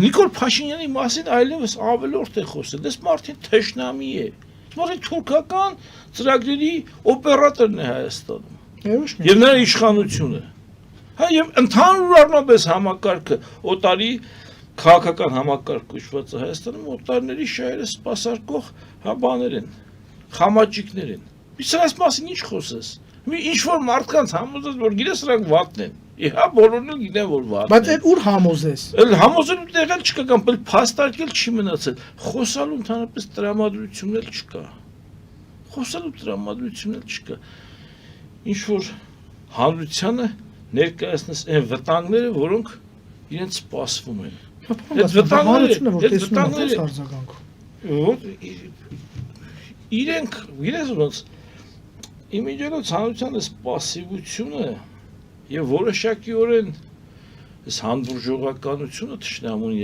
Նիկոլ Փաշինյանի մասին այլևս ավելորդ է խոսել, դες մարդին թշնամի է, մարդին թուրքական ծրագրերի օպերատորն է Հայաստանում եւ նրա իշխանությունը, հա եւ ընդհանուր առմամբ համակարգը օտարի քաղաքական համակարգ կոչված է Հայաստանում օտարների շահերը սպասարկող հա բաներ են, խամաճիկներ են, սրանց մասին ինչ խոսես, ինչ որ մարդկանց համոզես, որ գիտես սրանք վատն են, իհա բոլորն էլ գիտեն որ վատն են, բայց այդ ուր համոզես, էլ համոզելու տեղ էլ չկա կամ փաստարկել չի մնացել, խոսալու ընդհանրապես տրամադրությունն էլ չկա, խոսալու տրամադրությունն էլ չկա, ինչ որ հանրությանը ներկայացնես այն վտանգները, որոնք իրենց սպասվում են, այդ վտանգները, իրենք, իրենց ոնց իմիջիայլոց հանրությանը սպասիվությունը եւ որոշակիորեն այս հանդուրժողականությունը թշնամուն